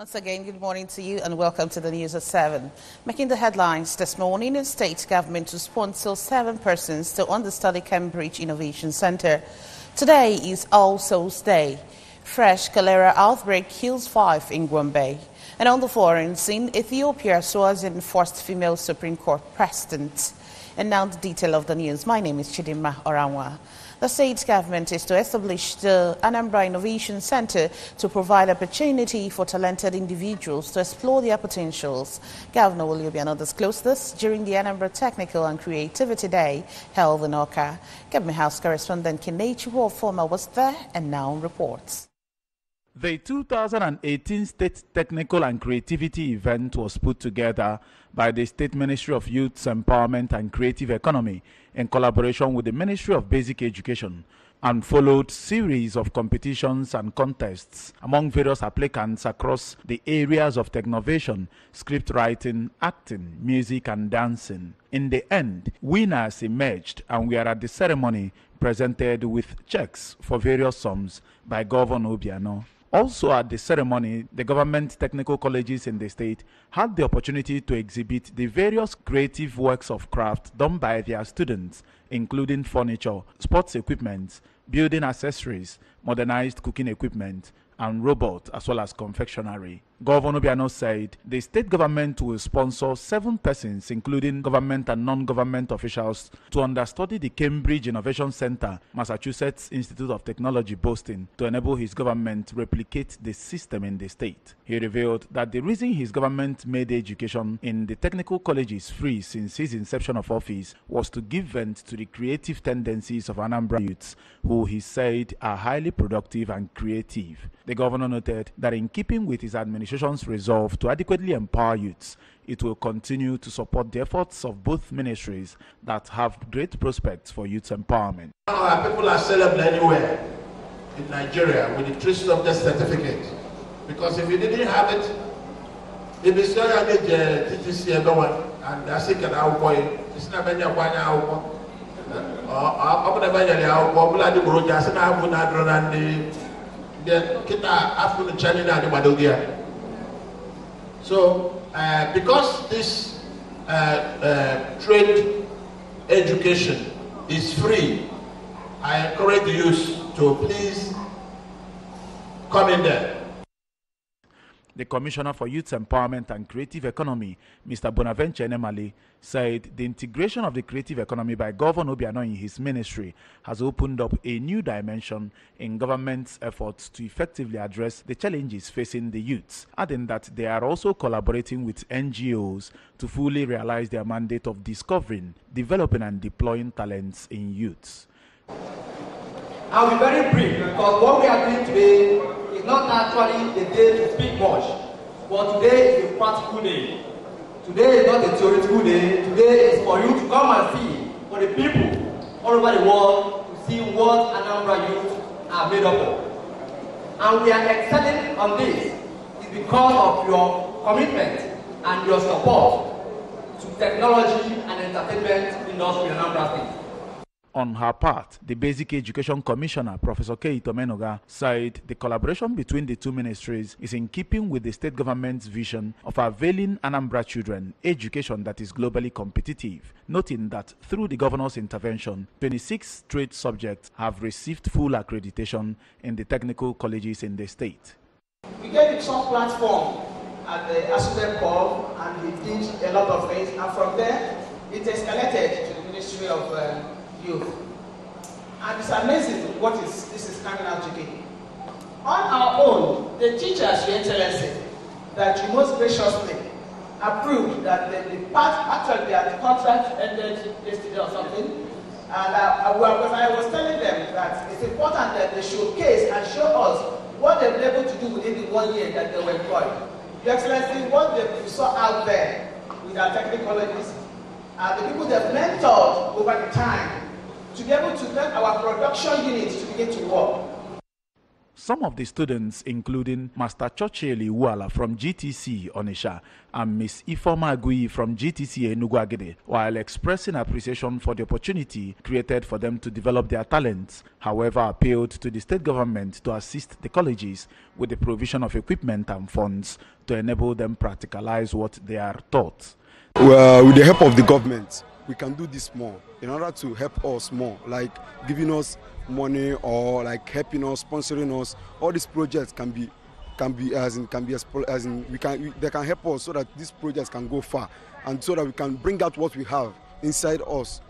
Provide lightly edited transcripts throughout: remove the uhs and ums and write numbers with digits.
Once again, good morning to you and welcome to the News at 7. Making the headlines this morning, the state government to sponsor 7 persons to understudy Cambridge Innovation Center. Today is All Souls Day. Fresh cholera outbreak kills 5 in Gombe. And on the foreign scene, Ethiopia swears in first female Supreme Court president. And now the detail of the news. My name is Chidima Oranwa. The state government is to establish the Anambra Innovation Center to provide opportunity for talented individuals to explore their potentials. Governor William disclosed this during the Anambra Technical and Creativity Day held in Oka. Government House correspondent Kinechi Former was there and now reports. The 2018 State Technical and Creativity event was put together by the State Ministry of Youth Empowerment and Creative Economy in collaboration with the Ministry of Basic Education and followed series of competitions and contests among various applicants across the areas of technovation, script writing, acting, music and dancing. In the end, winners emerged and we are at the ceremony presented with checks for various sums by Governor Obiano. Also at the ceremony, the government technical colleges in the state had the opportunity to exhibit the various creative works of craft done by their students, including furniture, sports equipment, building accessories, modernized cooking equipment, and robots, as well as confectionery. Governor Obiano said the state government will sponsor 7 persons, including government and non-government officials, to understudy the Cambridge Innovation Center, Massachusetts Institute of Technology, Boston, to enable his government replicate the system in the state. He revealed that the reason his government made education in the technical colleges free since his inception of office was to give vent to the creative tendencies of Anambra youths, who he said are highly productive and creative. The governor noted that in keeping with his administration's resolve to adequately empower youths, it will continue to support the efforts of both ministries that have great prospects for youth empowerment. People are celebrating anywhere in Nigeria with the 3 subject certificate, because if you didn't have it, if you still had the TTC everyone and that's it, it's not many So, because this trade education is free, I encourage the youth to please come in there. The Commissioner for Youth Empowerment and Creative Economy, Mr. Bonaventure Nemali, said the integration of the creative economy by Governor Obiano in his ministry has opened up a new dimension in government's efforts to effectively address the challenges facing the youths, adding that they are also collaborating with NGOs to fully realize their mandate of discovering, developing and deploying talents in youths. I'll be very brief because what we are doing today is not actually a day to speak much, but today is a practical day. Today is not a theoretical day. Today is for you to come and see, for the people all over the world to see what Anambra youth are made up of. And we are excelling on this is because of your commitment and your support to technology and entertainment industry in Anambra State. On her part, the Basic Education Commissioner, Professor Keito Menoga, said the collaboration between the 2 ministries is in keeping with the state government's vision of availing Anambra children education that is globally competitive, noting that through the governor's intervention, 26 trade subjects have received full accreditation in the technical colleges in the state. We gave some platform at the Asubem Corps and we did a lot of things, and from there it escalated to the Ministry of Youth. And it's amazing what this is coming out today. On our own, the teachers, Your Excellency, that you most graciously approved that the contract ended yesterday or something, and I was telling them that it's important that they showcase and show us what they've been able to do within the 1 year that they were employed. Your Excellency, what they saw out there with our technical colleges, the people they've mentored over the time, to be able to get our production units to begin to work. Some of the students, including Master Chocheli Uala from GTC Onisha and Miss Ifoma Agui from GTC Enugu, while expressing appreciation for the opportunity created for them to develop their talents, however, appealed to the state government to assist the colleges with the provision of equipment and funds to enable them practicalize what they are taught. Well, with the help of the government, we can do this more in order to help us more, like giving us money or like helping us, sponsoring us. All these projects they can help us so that these projects can go far and so that we can bring out what we have inside us.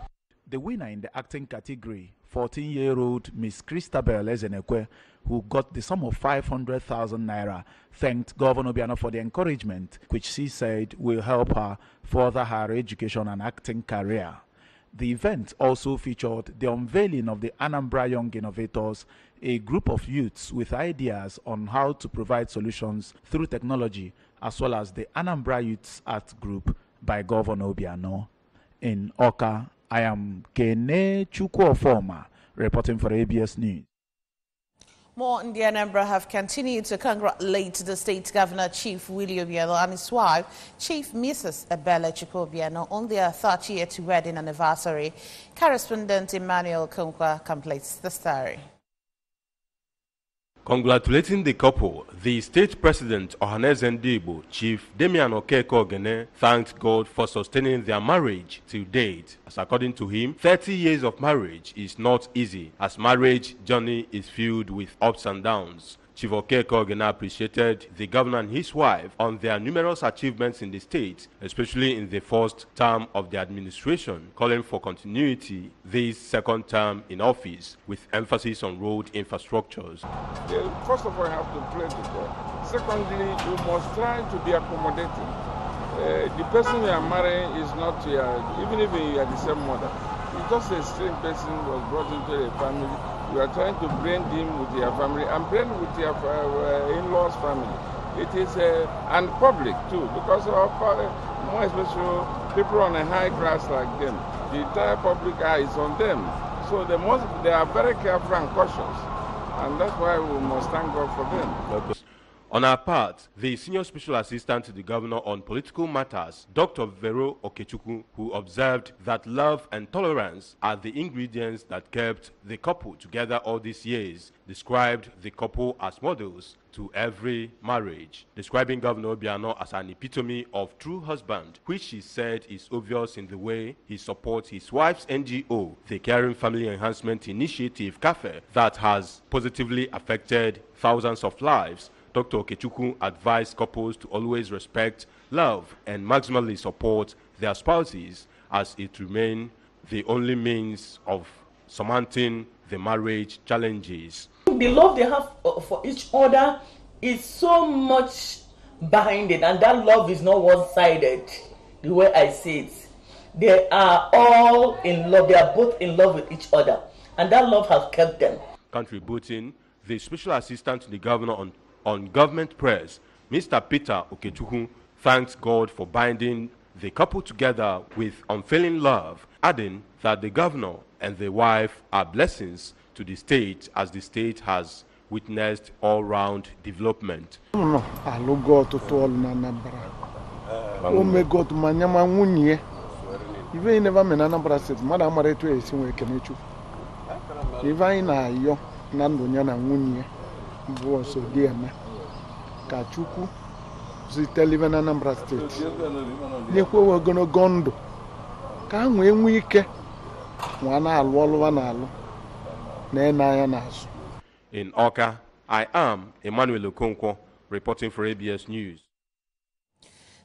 The winner in the acting category, 14-year-old Miss Christabel Ezenekwe, who got the sum of 500,000 naira, thanked Governor Obiano for the encouragement, which she said will help her further her education and acting career. The event also featured the unveiling of the Anambra Young Innovators, a group of youths with ideas on how to provide solutions through technology, as well as the Anambra Youths Art Group by Governor Obiano. In Oka, I am Kene Chukwuofoma, reporting for ABS News. More in the Anambra have continued to congratulate the state governor, Chief Willie Obiano, and his wife, Chief Mrs. Ebele Chukwuobiano, on their 30th wedding anniversary. Correspondent Emmanuel Konkwa completes the story. Congratulating the couple, the state president Ohaneze Ndigbo, Chief Damian Okeke-Ogene, thanked God for sustaining their marriage till date. As according to him, 30 years of marriage is not easy, as marriage journey is filled with ups and downs. Chief Okeke-Ogene appreciated the governor and his wife on their numerous achievements in the state, especially in the first term of the administration, calling for continuity this second term in office, with emphasis on road infrastructures. First of all, you have to pray to God. Secondly, you must try to be accommodating. The person you are marrying is not your, even if you are the same mother. It's just a strange person was brought into a family. You are trying to blend him with your family and blend with your in-laws family. It is and public too, because of more especially people on a high class like them. The entire public eye is on them, so they are very careful and cautious, and that's why we must thank God for them. On our part, the Senior Special Assistant to the Governor on Political Matters, Dr. Vero Okechukwu, who observed that love and tolerance are the ingredients that kept the couple together all these years, described the couple as models to every marriage, describing Governor Obiano as an epitome of true husband, which he said is obvious in the way he supports his wife's NGO, the Caring Family Enhancement Initiative, CAFE, that has positively affected thousands of lives. Dr. Okechukwu advised couples to always respect, love, and maximally support their spouses, as it remains the only means of surmounting the marriage challenges. The love they have for each other is so much behind it, and that love is not one-sided, the way I see it. They are all in love. They are both in love with each other, and that love has kept them. Contributing, the Special Assistant to the Governor on Government Press, Mr. Peter Okechukwu, thanks God for binding the couple together with unfailing love, adding that the governor and the wife are blessings to the state, as the state has witnessed all-round development. So Kachukwu zitelive na Anambra State. Nyekwe wegono gondo. Ka nwe nwike nwana alụ ọlụ na alụ na enaya nazo. In Oka, I am Emmanuel Okonkwo, reporting for ABS News.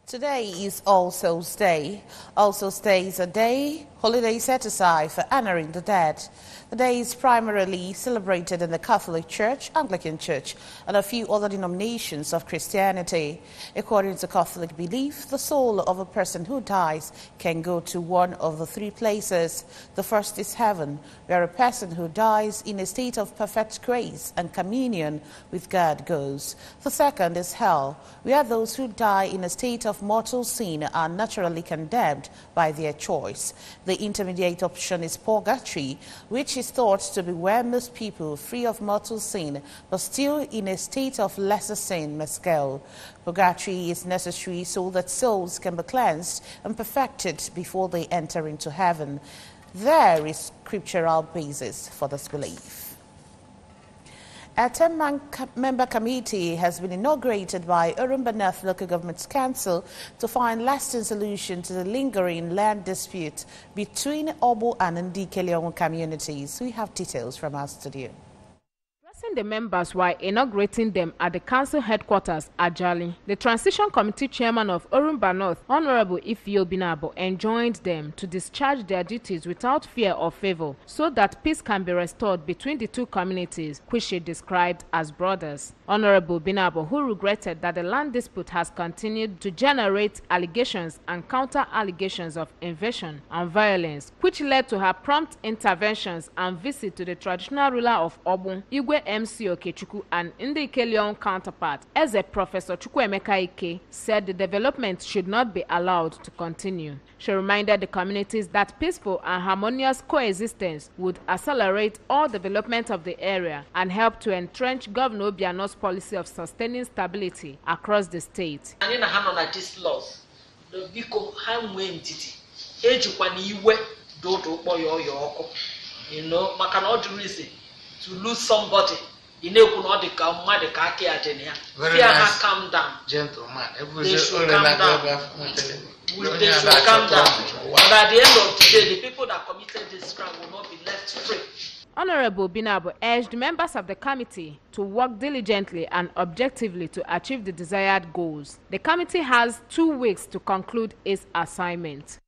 Today is All Souls Day. All Souls Day is a holiday set aside for honoring the dead. The day is primarily celebrated in the Catholic Church, Anglican Church, and a few other denominations of Christianity. According to Catholic belief, the soul of a person who dies can go to one of the three places. The first is heaven, where a person who dies in a state of perfect grace and communion with God goes. The second is hell, where those who die in a state of of mortal sin are naturally condemned by their choice. The intermediate option is purgatory, which is thought to be where most people free of mortal sin but still in a state of lesser sin must go. Purgatory is necessary so that souls can be cleansed and perfected before they enter into heaven. There is scriptural basis for this belief. A 10-member committee has been inaugurated by Anambra North Local Government Council to find lasting solution to the lingering land dispute between Obo and Ndikeleon communities. We have details from our studio. The members while inaugurating them at the council headquarters at Jali. The transition committee chairman of Anambra North, Honorable Ifio Binabo, enjoined them to discharge their duties without fear or favor so that peace can be restored between the two communities, which she described as brothers. Honorable Binabo, who regretted that the land dispute has continued to generate allegations and counter-allegations of invasion and violence, which led to her prompt interventions and visit to the traditional ruler of Obun, Igwe MC Okechukwu, and Ndikeleon counterpart, as a Professor Chukwuemeka Ike, said the development should not be allowed to continue. She reminded the communities that peaceful and harmonious coexistence would accelerate all development of the area and help to entrench Governor Obiano's policy of sustaining stability across the state. And in a hand on these laws, the Biko Hamway Titi, Ejukaniwe, Dodo Boyo, you know, Makanod reason to lose somebody. You know, could not come, mad, very nice. Calm down, gentleman. They should calm down. They should calm down. But at the end of the day, the people that committed this crime will not be left free. Honorable Binabo urged members of the committee to work diligently and objectively to achieve the desired goals. The committee has 2 weeks to conclude its assignment.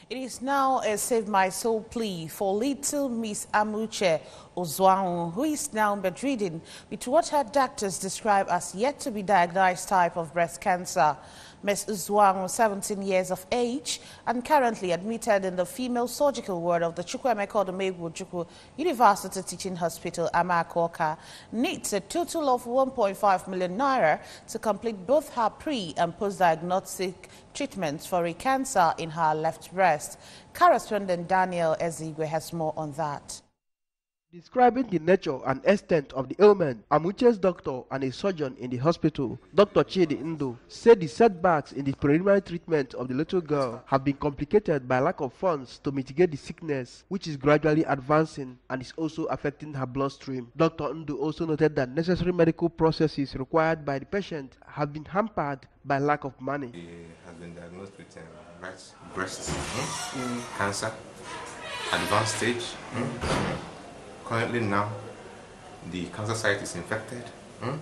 It is now a Save My Soul plea for little Miss Amuche Ozwang, who is now bedridden with what her doctors describe as yet to be diagnosed type of breast cancer. Ms. Ozwang, 17 years of age and currently admitted in the female surgical ward of the Chukwuemeka Odumegwu University Teaching Hospital, Amakoka, needs a total of 1.5 million naira to complete both her pre- and post-diagnostic treatments for a cancer in her left breast. Correspondent Daniel Ezigwe has more on that. Describing the nature and extent of the ailment, Amuche's doctor and a surgeon in the hospital, Dr. Chidi Ndo, said the setbacks in the preliminary treatment of the little girl have been complicated by lack of funds to mitigate the sickness, which is gradually advancing and is also affecting her bloodstream. Dr. Ndo also noted that necessary medical processes required by the patient have been hampered by lack of money. He has been diagnosed with breast cancer, advanced stage. Currently now, the cancer site is infected, so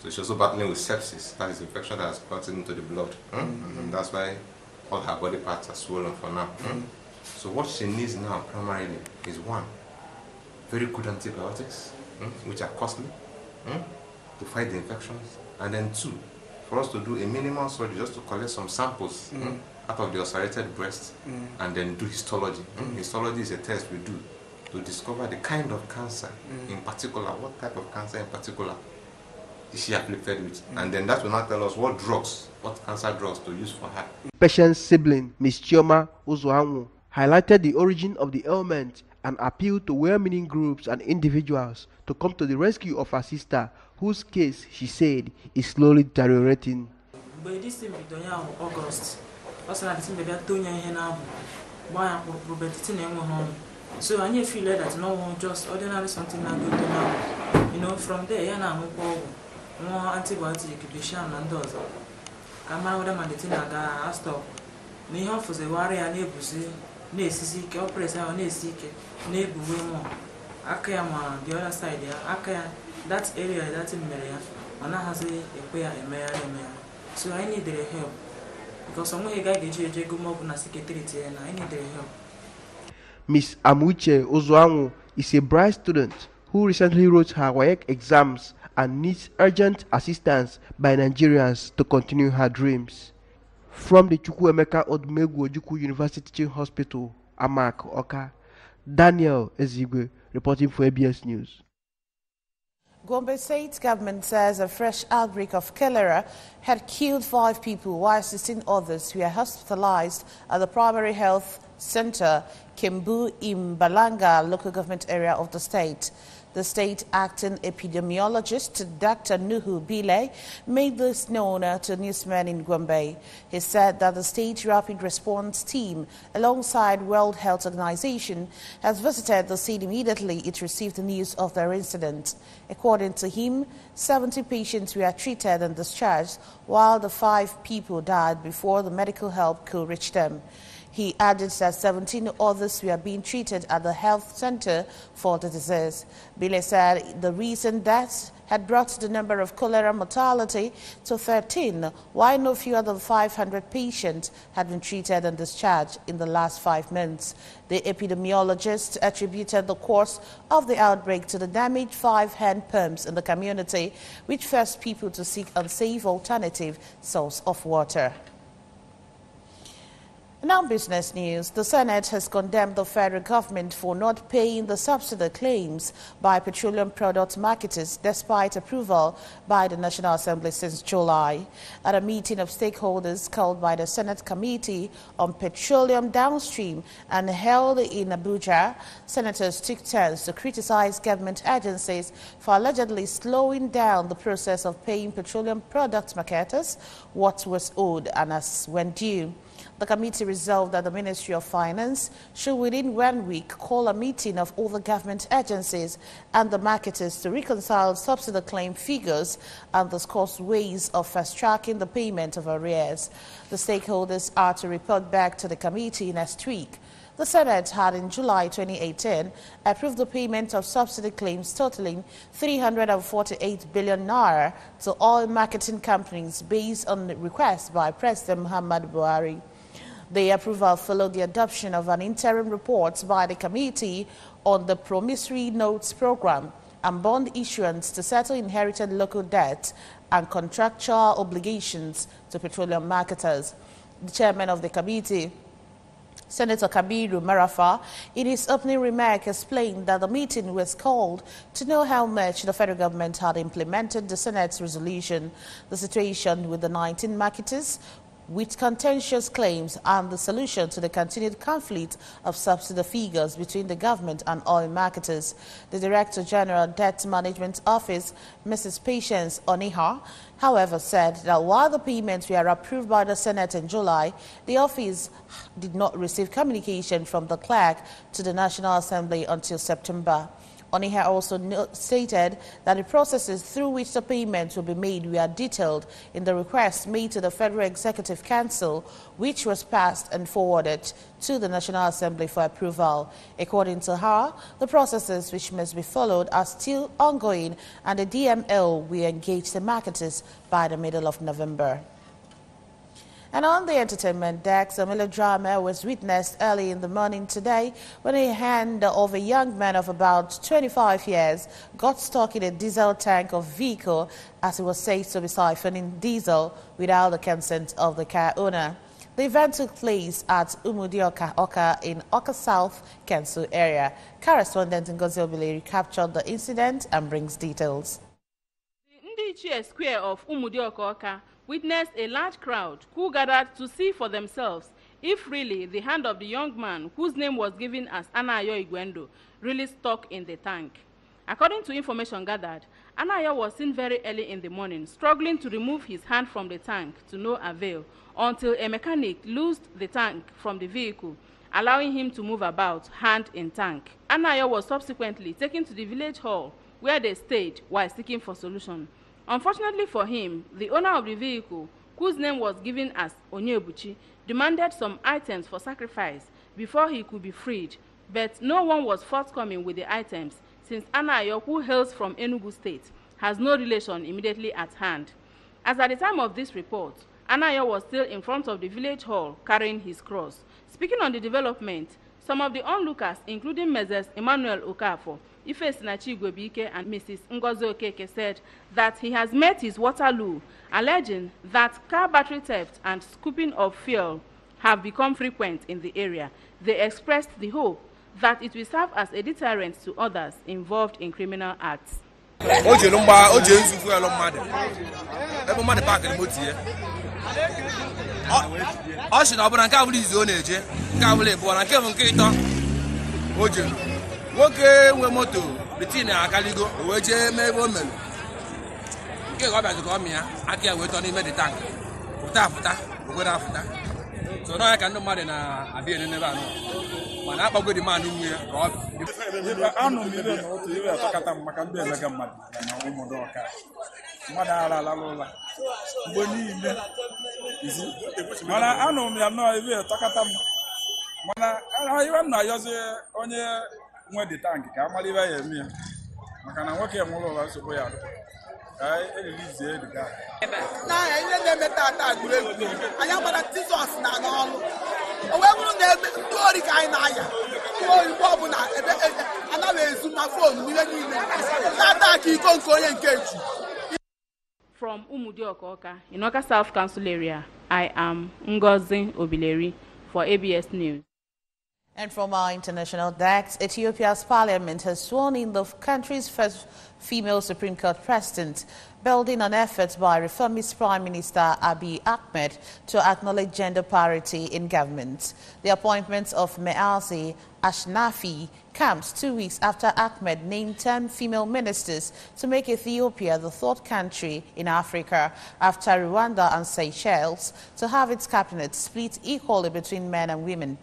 she's also battling with sepsis. That is infection that has gotten into the blood, and that's why all her body parts are swollen for now. So what she needs now primarily is 1, very good antibiotics, which are costly, to fight the infections, and then 2, for us to do a minimal surgery just to collect some samples out of the ulcerated breast, and then do histology. Histology is a test we do to discover the kind of cancer in particular, what type of cancer in particular is she afflicted with, and then that will not tell us what drugs, what cancer drugs to use for her. Patient's sibling, Ms. Chioma Uzoanwu, highlighted the origin of the ailment and appealed to well-meaning groups and individuals to come to the rescue of her sister, whose case, she said, is slowly deteriorating. So I feel that no one just ordinary something not good now. You know, from there, you know, more antibiotic, be sham and does. Come out of the thing I stop. Me half was a warrior neighbors, nay, sick, or press our nay sick, neighbor more. Akayama, the other side there, Akaya, that area, that's in Maria, and I has a queer a mayor. So I need their help. Because some way I guide the go mob and secretary, and I need their help. Ms. Amuche Ozwang is a bright student who recently wrote her WAEC exams and needs urgent assistance by Nigerians to continue her dreams. From the Chukwuemeka Odumegwu University Teaching Hospital, Amakoka, Daniel Ezigwe reporting for ABS News. Gombe State government says a fresh outbreak of cholera had killed 5 people while 16 others were hospitalized at the primary health center, Kembu, in Balanga local government area of the state. The state acting epidemiologist, Dr. Nuhu Bile, made this known to newsmen in Gombe. He said that the state rapid response team, alongside World Health Organization, has visited the scene immediately it received the news of their incident. According to him, 70 patients were treated and discharged, while the 5 people died before the medical help could reach them. He added that 17 others were being treated at the health center for the disease. Bile said the recent deaths had brought the number of cholera mortality to 13, while no fewer than 500 patients had been treated and discharged in the last 5 months. The epidemiologist attributed the cause of the outbreak to the damaged 5 hand pumps in the community, which forced people to seek unsafe alternative source of water. Now business news. The Senate has condemned the federal government for not paying the subsidy claims by petroleum product marketers despite approval by the National Assembly since July. At a meeting of stakeholders called by the Senate Committee on Petroleum Downstream and held in Abuja, senators took turns to criticize government agencies for allegedly slowing down the process of paying petroleum product marketers what was owed and as when due. The committee resolved that the Ministry of Finance should within 1 week call a meeting of all the government agencies and the marketers to reconcile subsidy claim figures and discuss ways of fast-tracking the payment of arrears. The stakeholders are to report back to the committee next week. The Senate had in July 2018 approved the payment of subsidy claims totaling 348 billion naira to oil marketing companies based on the request by President Muhammad Buhari. The approval followed the adoption of an interim report by the committee on the promissory notes program and bond issuance to settle inherited local debt and contractual obligations to petroleum marketers. The chairman of the committee, Senator Kabiru Marafa, in his opening remark explained that the meeting was called to know how much the federal government had implemented the Senate's resolution, the situation with the 19 marketers with contentious claims and the solution to the continued conflict of subsidy figures between the government and oil marketers. The Director General Debt Management Office, Mrs. Patience Oniha, however, said that while the payments were approved by the Senate in July, the office did not receive communication from the clerk to the National Assembly until September. Oniha also stated that the processes through which the payments will be made were detailed in the request made to the Federal Executive Council, which was passed and forwarded to the National Assembly for approval. According to her, the processes which must be followed are still ongoing, and the DML will engage the marketers by the middle of November. And on the entertainment deck, a melodrama was witnessed early in the morning today when a hand of a young man of about 25 years got stuck in a diesel tank of vehicle as he was said to be siphoning diesel without the consent of the car owner. The event took place at Umudioka in Oka South, Kensu area. Correspondent Ngozi Obileri captured the incident and brings details. The Ndichie Square of Umudioka witnessed a large crowd who gathered to see for themselves if really the hand of the young man, whose name was given as Anayo Igwendo, really stuck in the tank. According to information gathered, Anayo was seen very early in the morning struggling to remove his hand from the tank to no avail until a mechanic loosed the tank from the vehicle, allowing him to move about hand in tank. Anayo was subsequently taken to the village hall where they stayed while seeking for solution. Unfortunately for him, the owner of the vehicle, whose name was given as Onyebuchi, demanded some items for sacrifice before he could be freed, but no one was forthcoming with the items since Anayo, who hails from Enugu State, has no relation immediately at hand. As at the time of this report, Anayo was still in front of the village hall carrying his cross. Speaking on the development, some of the onlookers, including Messrs. Emmanuel Okafor, Ife Sinachi Gwebike, and Mrs. Ngozi Okeke, said that he has met his Waterloo, alleging that car battery theft and scooping of fuel have become frequent in the area. They expressed the hope that it will serve as a deterrent to others involved in criminal acts. o jelu mgba o je nzufu elo mmadụ ebe mmadụ pakịrị moto ya ọ sị na ọ bụla nke abụla izu ọ na-eje nke abụla ịbụọ na nke bụ nke ịtọ o jelu nwoke nwe moto bitin akaligo o wee jee mee ebe o mere nke ọ bịazi ka ọ mịa aka ya wee tọ n'ime dị tank pụta ogwere afụta so n'ọnya ka ndị mmadụ na-abịa n'ebe anọ mana akpagodi mmadụ nwe ya ka ọ anụ m ibe na otu ibe atakata m maka ndị emega mmadụ na ụmụdụ ọka mmadụ ara alala ụla mgbe niile mana anụ m ya nọọ ibe atakata m mana ibe m na-ayọzi onye nwe dị tankị ka amara ibe ya eme ya maka na nwoke nwụrụ ụwa nsogbu ya elilizie dịga n'ahịa ihe na-eme tata egwuregwu anyị gbara Jizọs na n'ọlụ o wee bụrụ na ebe ndị ori ka anyị na-aya ndị oyibo ọbụla ebe anaghị ezu na fonu n'ihe niile tata ka iko nke onye nke echi. From Umudioka, in Oka South Council area, I am Ngozi Obileri for ABS News. And from our international desk, Ethiopia's parliament has sworn in the country's first female Supreme Court president, building on efforts by reformist Prime Minister Abiy Ahmed to acknowledge gender parity in government. The appointment of Meazi Ashnafi comes 2 weeks after Ahmed named 10 female ministers to make Ethiopia the third country in Africa, after Rwanda and Seychelles, to have its cabinet split equally between men and women.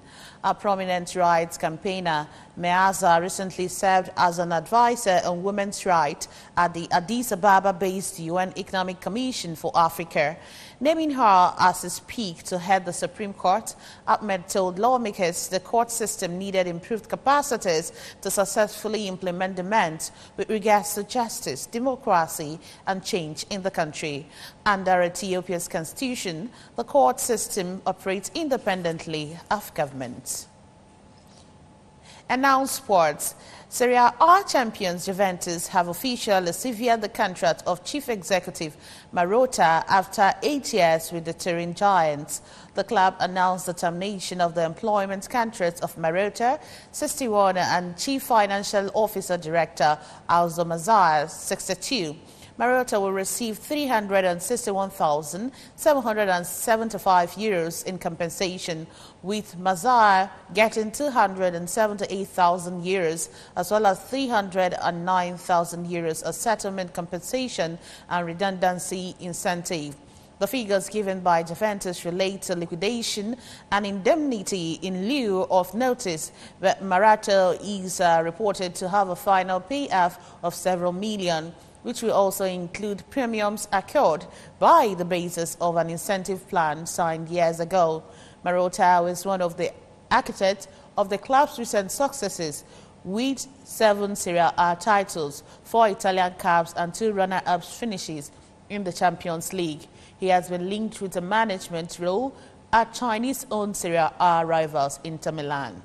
A prominent rights campaigner, Meaza recently served as an advisor on women's rights at the Addis Ababa-based UN Economic Commission for Africa. Naming her as his pick to head the Supreme Court, Ahmed told lawmakers the court system needed improved capacities to successfully implement demands with regards to justice, democracy, and change in the country. Under Ethiopia's constitution, the court system operates independently of government. And now sports. Serie A champions Juventus have officially severed the contract of chief executive Marotta after 8 years with the Turin Giants. The club announced the termination of the employment contracts of Marotta, 61, and chief financial officer director Alzo Mazzara, 62. Marotta will receive €361,775 in compensation, with Mazzara getting €278,000 as well as €309,000 as settlement compensation and redundancy incentive. The figures given by Juventus relate to liquidation and indemnity in lieu of notice, but Marotta is reported to have a final payoff of several million, which will also include premiums accrued by the basis of an incentive plan signed years ago. Marotta was one of the architects of the club's recent successes, with 7 Serie A titles, 4 Italian Cups, and 2 runner-up finishes in the Champions League. He has been linked with a management role at Chinese-owned Serie A rivals Inter Milan.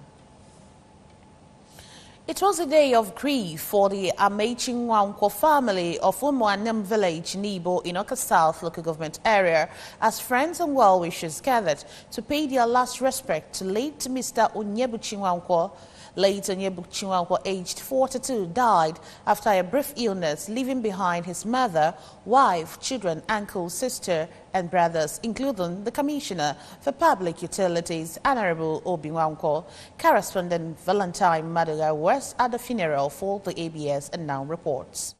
It was a day of grief for the Amechi Nwankwo family of Umuanem village in Ibo in Oka South local government area, as friends and well-wishers gathered to pay their last respect to late Mr. Onyebuchi Nwankwo. Late Onyebuchi Nwankwo, aged 42, died after a brief illness, leaving behind his mother, wife, children, uncle, sister, and brothers, including the Commissioner for Public Utilities, Honorable Obi Nwankwo. Correspondent Valentine Maduga was at the funeral for the ABS and now reports.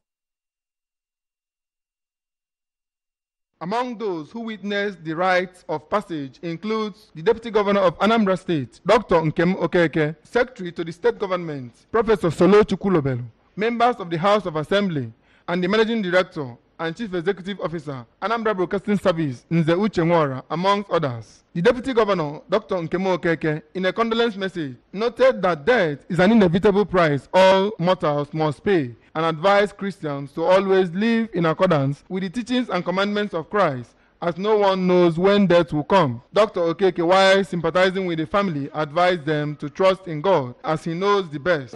Among those who witnessed the rites of passage includes the Deputy Governor of Anambra State, Dr. Nkem Okeke, Secretary to the State Government, Professor Solo Chukwulobelu, members of the House of Assembly, and the Managing Director and Chief Executive Officer, Anambra Broadcasting Service, Nze Uche Nwora, amongst others. The Deputy Governor, Dr. Nkem Okeke, in a condolence message, noted that death is an inevitable price all mortals must pay, and advised Christians to always live in accordance with the teachings and commandments of Christ, as no one knows when death will come. Dr. Okeke, while sympathizing with the family, advised them to trust in God, as he knows the best.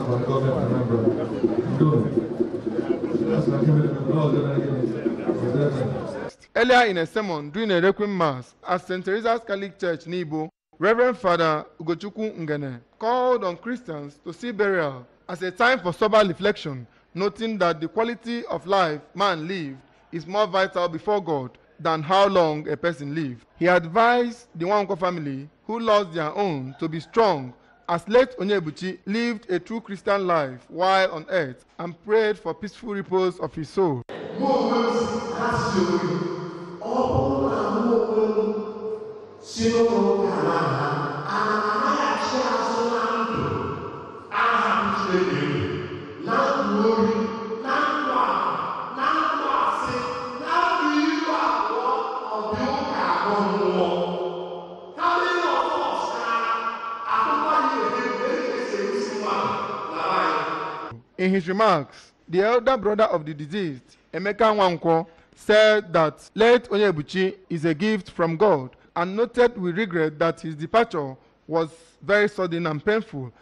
for the government of Anambra. Earlier in a sermon during a Requiem Mass at St. Teresa's Catholic Church, Nibo, Reverend Father Ugochukwu Ngene called on Christians to see burial as a time for sober reflection, noting that the quality of life man lived is more vital before God than how long a person lived. He advised the Nwankwo family who lost their own to be strong, as late Onyebuchi lived a true Christian life while on earth and prayed for peaceful repose of his soul. In his remarks, the elder brother of the deceased, Emeka Nwankwo, said that late Onyebuchi is a gift from God and noted with regret that his departure was very sudden and painful,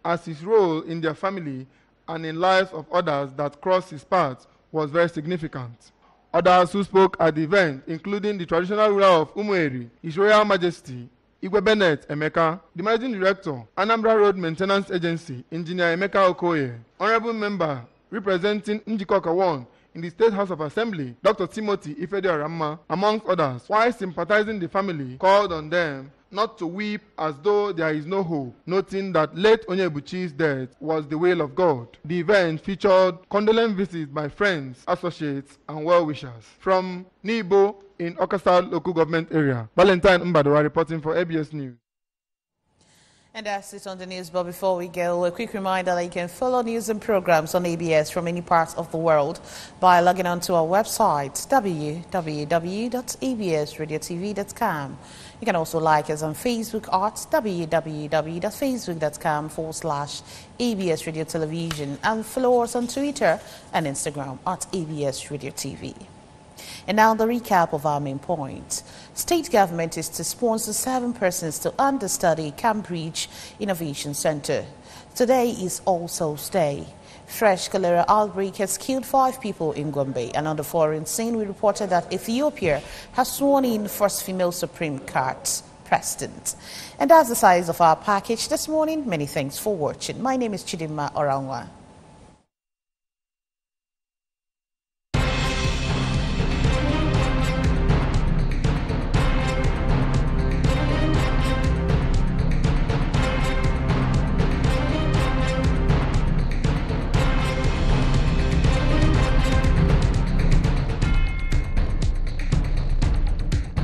as his role in their family and in lives of others that crossed his path was very significant. Others who spoke at the event, including the traditional ruler of Umueri, His Royal Majesty Igwe Bennett Emeka, the Managing Director, Anambra Road Maintenance Agency, Engineer Emeka Okoye, Honorable Member representing Njikoka 1 in the State House of Assembly, Dr. Timothy Ifediaramma, amongst others, while sympathizing the family, called on them not to weep as though there is no hope, noting that late Onyebuchi's death was the will of God. The event featured condolence visits by friends, associates, and well-wishers. From Nibo in Okasa local government area, Valentine Mbadwa reporting for ABS News. And that's it on the news, but before we go, a quick reminder that you can follow news and programs on ABS from any parts of the world by logging on to our website, www.absradiotv.com. You can also like us on Facebook at www.facebook.com/ABS Radio Television and follow us on Twitter and Instagram at ABS Radio TV. And now the recap of our main points. State government is to sponsor 7 persons to understudy Cambridge Innovation Center. Today is All Souls Day. Fresh cholera outbreak has killed 5 people in Gombe. And on the foreign scene, we reported that Ethiopia has sworn in first female Supreme Court president. And that's the size of our package this morning. Many thanks for watching. My name is Chidima Orangwa.